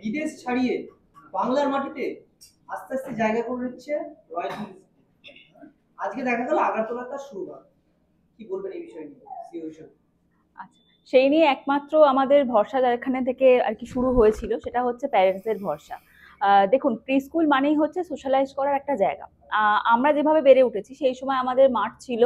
বিদেশ ছাড়িয়ে বাংলার মাটিতে আস্তে আস্তে জায়গা করে নিচ্ছে রয়্যাল ফিল্মস। আজকে দেখা গেল আগরতলা তার শুরু হয়। কি বলবেন এই বিষয় নিয়ে সিও হিসেবে? আচ্ছা, সেই নিয়ে একমাত্র আমাদের ভরসা যেখানে থেকে আর কি শুরু হয়েছিল সেটা হচ্ছে প্যারেন্টসদের ভরসা। দেখুন, প্রি স্কুল মানেই হচ্ছে সোশ্যালাইজ করার একটা জায়গা। আমরা যেভাবে বেড়ে উঠেছি সেই সময় আমাদের মাঠ ছিল,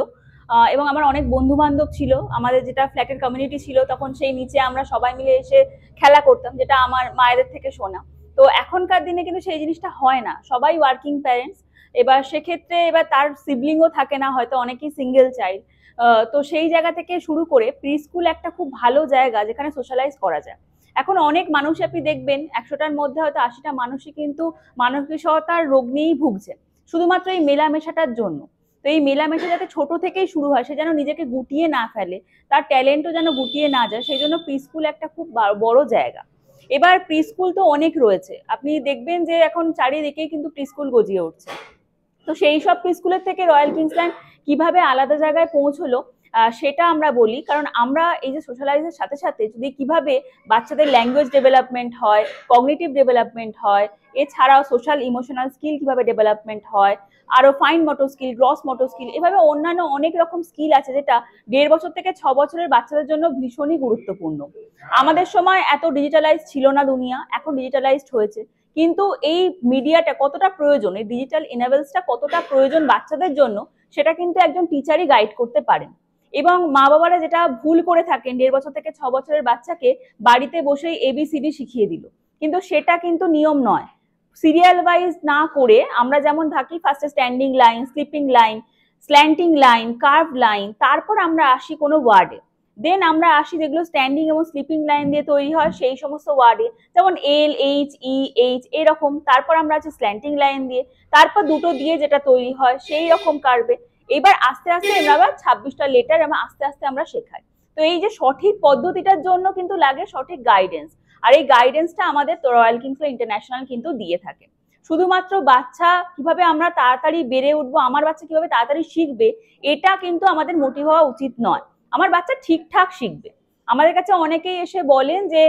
এবং আমার অনেক বন্ধু বান্ধব ছিল। আমাদের যেটা ফ্ল্যাটের কমিউনিটি ছিল তখন, সেই নিচে আমরা সবাই মিলে এসে খেলা করতাম, যেটা আমার মায়েদের থেকে শোনা। তো এখনকার দিনে কিন্তু সেই জিনিসটা হয় না, সবাই ওয়ার্কিং প্যারেন্টস। এবার সেক্ষেত্রে এবার তার সিবলিংও থাকে না, হয়তো অনেকেই সিঙ্গেল চাইল্ড। তো সেই জায়গা থেকে শুরু করে প্রি স্কুল একটা খুব ভালো জায়গা যেখানে সোশ্যালাইজ করা যায়। এখন অনেক মানুষ আপনি দেখবেন 100টার মধ্যে হয়তো 80টা মানুষই কিন্তু মানসিকতার রোগ নিয়েই ভুগছে, শুধুমাত্র এই মেলামেশাটার জন্য। তো এই মেলামেশা যাতে ছোট থেকেই শুরু হয়, সে যেন নিজেকে গুটিয়ে না ফেলে, তার ট্যালেন্টও যেন গুটিয়ে না যায়, সেই জন্য প্রি স্কুল একটা খুব বড় জায়গা। এবার প্রি স্কুল তো অনেক রয়েছে, আপনি দেখবেন যে এখন চারিদিকেই কিন্তু প্রি স্কুল গজিয়ে উঠছে। তো সেই সব প্রি স্কুলের থেকে রয়্যাল কিংসল্যান্ড কিভাবে আলাদা জায়গায় পৌঁছলো সেটা আমরা বলি। কারণ আমরা এই যে সোশ্যালাইজের সাথে সাথে যদি কিভাবে বাচ্চাদের ল্যাঙ্গুয়েজ ডেভেলপমেন্ট হয়, কগনিটিভ ডেভেলপমেন্ট হয়, এছাড়াও সোশ্যাল ইমোশনাল স্কিল কিভাবে ডেভেলপমেন্ট হয়, আরো fine motor skill, gross motor skill, এভাবে অন্যান্য অনেক রকম স্কিল আছে যেটা 1.5 বছর থেকে 6 বছরের বাচ্চাদের জন্য ভীষণই গুরুত্বপূর্ণ। আমাদের সময় এত ডিজিটালাইজ ছিল না দুনিয়া, এখন ডিজিটালাইজড হয়েছে। কিন্তু এই মিডিয়াটা কতটা প্রয়োজন, এই ডিজিটাল ইনেবলসটা কতটা প্রয়োজন বাচ্চাদের জন্য, সেটা কিন্তু একজন টিচারই গাইড করতে পারেন। এবং মা বাবারা যেটা ভুল করে থাকেন, 1.5 বছর থেকে 6 বছরের বাচ্চাকে বাড়িতে বসেই এবিসিডি শিখিয়ে দিল, কিন্তু সেটা কিন্তু নিয়ম নয়। সিরিয়াল ওয়াইজ না করে আমরা যেমন থাকি, ফার্স্টে standing line, sleeping line, slanting line, curve line, তারপর আমরা আসি কোনো ওয়ার্ডে। দেন আমরা আসি যেগুলো স্ট্যান্ডিং এবং স্লিপিং লাইন দিয়ে তৈরি হয় সেই সমস্ত ওয়ার্ডে, যেমন এল, এইচ, ই, এইচ এরকম। তারপর আমরা আছি স্ল্যান্টিং লাইন দিয়ে, তারপর দুটো দিয়ে যেটা তৈরি হয় সেই রকম কার্ভে। এবার আস্তে আস্তে আমরা 26টা লেটার এবং আস্তে আস্তে আমরা শেখাই। তো এই যে সঠিক পদ্ধতিটার জন্য কিন্তু লাগে সঠিক গাইডেন্স, আর এই গাইডেন্সটা আমাদের রয়্যাল কিংসল্যান্ড ইন্টারন্যাশনাল কিন্তু দিয়ে থাকে। শুধুমাত্র বাচ্চা কিভাবে আমরা তাড়াতাড়ি বেড়ে উঠবো, আমার বাচ্চা কিভাবে তাড়াতাড়ি শিখবে, এটা কিন্তু আমাদের মোটিভ হওয়া উচিত নয়। আমার বাচ্চা ঠিকঠাক শিখবে। আমাদের কাছে অনেকেই এসে বলেন যে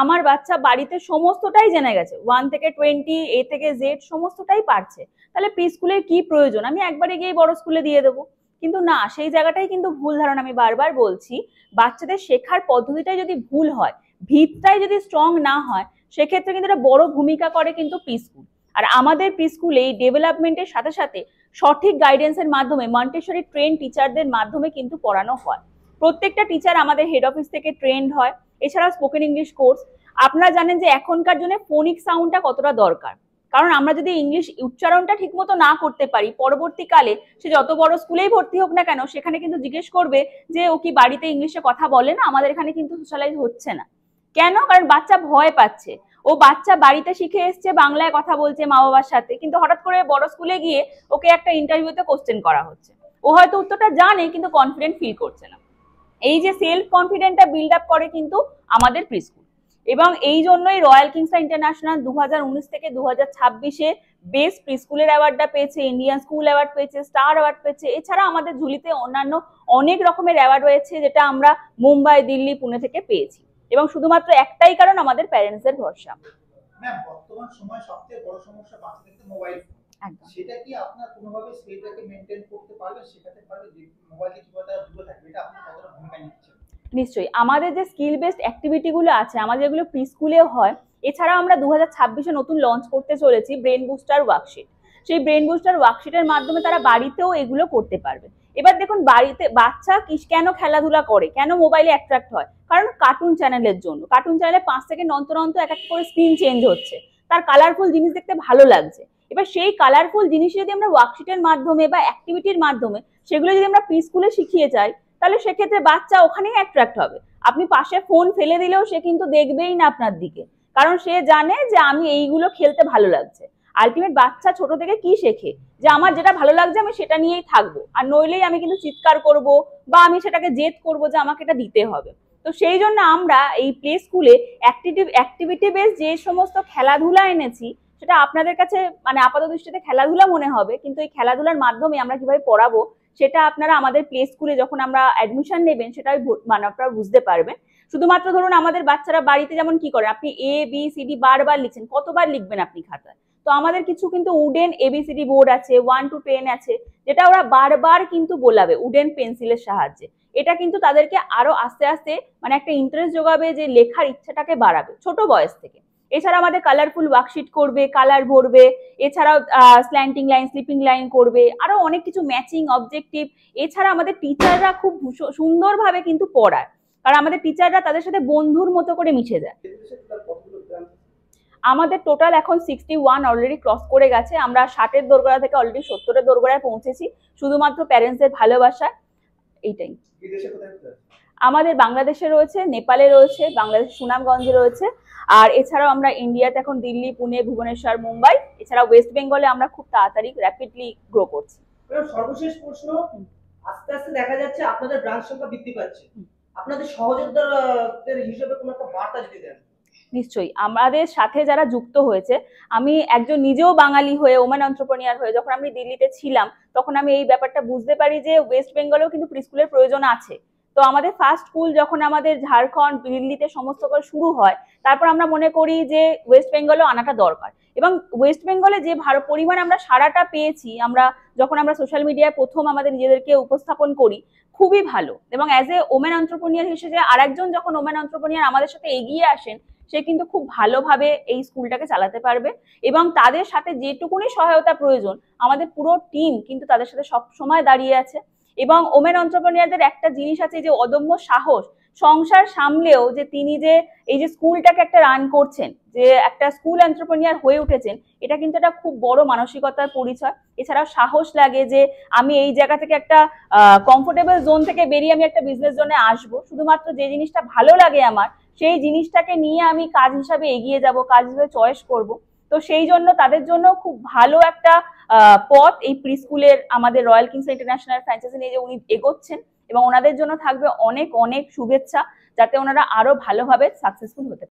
আমার বাচ্চা বাড়িতে সমস্তটাই জেনে গেছে, 1 থেকে 20, এ থেকে জেড সমস্তটাই পারছে, তাহলে প্রি স্কুলের কি প্রয়োজন, আমি একবারে গিয়ে বড় স্কুলে দিয়ে দেবো। কিন্তু না, সেই জায়গাটাই কিন্তু ভুল ধারণা। আমি বারবার বলছি, বাচ্চাদের শেখার পদ্ধতিটাই যদি ভুল হয়, ভিতটাই যদি স্ট্রং না হয়, সেক্ষেত্রে কিন্তু এটা বড় ভূমিকা করে কিন্তু প্রি স্কুল। আর আমাদের প্রি স্কুলে এই ডেভেলপমেন্টের সাথে সাথে সঠিক গাইডেন্সের মাধ্যমে মন্টেসরি ট্রেন টিচারদের মাধ্যমে কিন্তু পড়ানো হয়। প্রত্যেকটা টিচার আমাদের হেড অফিস থেকে ট্রেন্ড হয়। এছাড়াও স্পোকেন ইংলিশ কোর্স। আপনারা জানেন যে এখনকার জন্য ফোনিক সাউন্ডটা কতটা দরকার, কারণ আমরা যদি ইংলিশ উচ্চারণটা ঠিকমতো না করতে পারি, পরবর্তীকালে সে যত বড় স্কুলেই ভর্তি হোক না কেন, সেখানে কিন্তু জিজ্ঞেস করবে যে ও কি বাড়িতে ইংলিশে কথা বলে না, আমাদের এখানে কিন্তু সোশ্যালাইজ হচ্ছে না। কেন? কারণ বাচ্চা ভয় পাচ্ছে। ও বাচ্চা বাড়িতে শিখে এসছে বাংলায় কথা বলছে মা বাবার সাথে, কিন্তু হঠাৎ করে বড় স্কুলে গিয়ে ওকে একটা ইন্টারভিউতে কোশ্চেন করা হচ্ছে, ও হয়তো উত্তরটা জানে কিন্তু কনফিডেন্ট ফিল করছে না। এই যে সেলফ কনফিডেন্টটা বিল্ড আপ করে কিন্তু আমাদের প্রি স্কুল। এবং এই জন্যই রয়্যাল কিংসল্যান্ড ইন্টারন্যাশনাল 2019 থেকে 2026-এ বেস্ট প্রি স্কুলের অ্যাওয়ার্ডটা পেয়েছে, ইন্ডিয়ান স্কুল অ্যাওয়ার্ড পেয়েছে, স্টার অ্যাওয়ার্ড পেয়েছে। এছাড়া আমাদের ঝুলিতে অন্যান্য অনেক রকমের অ্যাওয়ার্ড রয়েছে, যেটা আমরা মুম্বাই, দিল্লি, পুনে থেকে পেয়েছি। এবং শুধুমাত্র একটাই কারণ, আমাদের প্যারেন্টসদের ভরসা। ম্যাম, বর্তমান সময় সবচেয়ে বড় সমস্যা বাচ্চাদের তো মোবাইল ফোন। সেটা কি আপনারা কোনোভাবে সেটাকে মেইনটেইন করতে পারবেন, শেখাতে পারবেন যে মোবাইল থেকে কিভাবে তারা দূরে থাকবে, এটা আপনি কতটা ভূমিকা নিচ্ছেন? নিশ্চয়ই। আমাদের যে স্কিল বেসড অ্যাক্টিভিটিগুলো আছে, আমাদের যেগুলো প্রি স্কুলেও হয়, এছাড়াও আমরা 2026-এ নতুন লঞ্চ করতে চলেছি ব্রেন বুস্টার ওয়ার্কশিট। সেই ব্রেন বুস্টার ওয়ার্কশিটের মাধ্যমে তারা বাড়িতেও এগুলো করতে পারবে। এবার দেখুন, বাড়িতে বাচ্চা কেন খেলাধুলা করে, কেন মোবাইলে অ্যাট্রাক্ট হয়? কারণ কার্টুন চ্যানেলের জন্য। কার্টুন চ্যানেলে 5 সেকেন্ড অন্তর অন্তর এক এক করে স্ক্রিন চেঞ্জ হচ্ছে, তার কালারফুল জিনিস দেখতে ভালো লাগছে। এবার সেই কালারফুল জিনিস যদি আমরা ওয়ার্কশিটের মাধ্যমে বা অ্যাক্টিভিটির মাধ্যমে সেগুলো যদি আমরা প্রি স্কুলে শিখিয়ে যাই, তাহলে সেক্ষেত্রে বাচ্চা ওখানেই অ্যাট্রাক্ট হবে। আপনি পাশে ফোন ফেলে দিলেও সে কিন্তু দেখবেই না আপনার দিকে, কারণ সে জানে যে আমি এইগুলো খেলতে ভালো লাগছে। আলটিমেট বাচ্চা ছোট থেকে কি শেখে, যে আমার যেটা ভালো লাগছে আমি সেটা নিয়েই থাকবো, আর নইলেই আমি কিন্তু চিৎকার করব বা আমি সেটাকে জেদ করব যে আমাকে এটা দিতে হবে। তো সেই জন্য আমরা এই প্লে স্কুলে অ্যাক্টিভিটি বেস যে সমস্ত খেলাধুলা এনেছি, সেটা আপনাদের কাছে মানে আপাত দৃষ্টিতে খেলাধুলা মনে হবে, কিন্তু এই খেলাধুলার মাধ্যমে আমরা কিভাবে পড়াবো সেটা আপনারা আমাদের প্লে স্কুলে যখন আমরা অ্যাডমিশন নেবেন সেটাই মানে আপনারা বুঝতে পারবেন। শুধুমাত্র ধরুন আমাদের বাচ্চারা বাড়িতে যেমন কি করে, আপনি ABCD বারবার লিখছেন, কতবার লিখবেন আপনি খাতায়? তো আমাদের কিছু কিন্তু উডেন ABCD বোর্ড আছে, 1 to 10 আছে, যেটা ওরা বারবার কিন্তু বোলাবে উডেন পেন্সিলের সাহায্যে। এটা কিন্তু তাদেরকে আরো আস্তে আস্তে মানে একটা ইন্টারেস্ট যোগাবে, যে লেখার ইচ্ছাটাকে বাড়াবে ছোট বয়স থেকে। এছাড়া আমাদের কালারফুল ওয়ার্কশিট করবে, কালার ভরবে, এছাড়াও স্ল্যান্টিং লাইন, স্লিপিং লাইন করবে, আরো অনেক কিছু ম্যাচিং অবজেক্টিভ। এছাড়া আমাদের টিচাররা খুব সুন্দরভাবে কিন্তু পড়ায়, কারণ আমাদের টিচাররা তাদের সাথে বন্ধুর মতো করে মিশে যায়। আমাদের টোটাল এখন 61 অলরেডি ক্রস করে গেছে। আমরা 60-এর দোরগোড়া থেকে অলরেডি 70-এর দোরগোড়ায় পৌঁছেছি, শুধুমাত্র প্যারেন্টসদের ভালোবাসায়। এইটাই। আমাদের বাংলাদেশে রয়েছে, নেপালে রয়েছে, বাংলাদেশ সুনামগঞ্জে রয়েছে, আর এছাড়াও আমরা ইন্ডিয়াতে এখন দিল্লি, পুনে, ভুবনেশ্বর, মুম্বাই, এছাড়া ওয়েস্ট বেঙ্গলে আমরা খুব তাড়াতাড়ি র্যাপিডলি গ্রো করছি। সর্বশেষ প্রশ্ন, আস্তে আস্তে দেখা যাচ্ছে আপনাদের ব্রাঞ্চ সংখ্যা বৃদ্ধি পাচ্ছে, আপনাদের সহযোদ্ধাদের হিসেবে কোনো একটা বার্তা যদি দেন। নিশ্চয়ই, আমাদের সাথে যারা যুক্ত হয়েছে, আমি একজন নিজেও বাঙালি হয়ে, ওমেন এন্টারপ্রেনিউর হয়ে, যখন আমি দিল্লিতে ছিলাম তখন আমি এই ব্যাপারটা বুঝতে পারি যে ওয়েস্ট বেঙ্গলেও কিন্তু প্রিস্কুলের প্রয়োজন আছে। তো আমাদের ফার্স্ট স্কুল যখন আমাদের ঝাড়খণ্ড, দিল্লিতে সমস্ত করে শুরু হয়, তারপর আমরা মনে করি যে ওয়েস্ট বেঙ্গলেও আনাটা দরকার। এবং ওয়েস্ট বেঙ্গলে যে পরিমাণ আমরা সারাটা পেয়েছি, আমরা যখন আমরা সোশ্যাল মিডিয়ায় প্রথম আমাদের নিজেদেরকে উপস্থাপন করি, খুবই ভালো। এবং অ্যাজ এ ওমেন এন্টারপ্রেনিউর হিসেবে আরেকজন যখন ওমেন এন্টারপ্রেনিউর আমাদের সাথে এগিয়ে আসেন, সে কিন্তু খুব ভালোভাবে এই স্কুলটাকে চালাতে পারবে। এবং তাদের সাথে যেটুকুনি সহায়তা প্রয়োজন, আমাদের পুরো টিম কিন্তু তাদের সাথে সব সময় দাঁড়িয়ে আছে। এবং ওমেন এন্টারপ্রেনিউরদের একটা জিনিস আছে, যে অদম্য সাহস, সংসার সামলেও যে তিনি যে এই যে স্কুলটাকে একটা রান করছেন, যে একটা স্কুল এন্টারপ্রেনিউর হয়ে উঠেছেন, এটা কিন্তু একটা খুব বড় মানসিকতার পরিচয়। এছাড়াও সাহস লাগে যে আমি এই জায়গা থেকে একটা কমফোর্টেবল জোন থেকে বেরিয়ে আমি একটা বিজনেস জোনে আসবো, শুধুমাত্র যে জিনিসটা ভালো লাগে আমার, সেই জিনিসটাকে নিয়ে আমি কাজ হিসাবে এগিয়ে যাব, কাজ হিসাবে চয়েস করব। তো সেই জন্য তাদের জন্য খুব ভালো একটা পথ এই প্রিস্কুলের আমাদের রয়্যাল কিংস ইন্টারন্যাশনাল ফ্র্যাঞ্চাইজি নিয়ে যে উনি এগোচ্ছেন। এবং ওনাদের জন্য থাকবে অনেক অনেক শুভেচ্ছা, যাতে ওনারা আরো ভালোভাবে সাকসেসফুল হতে পারে।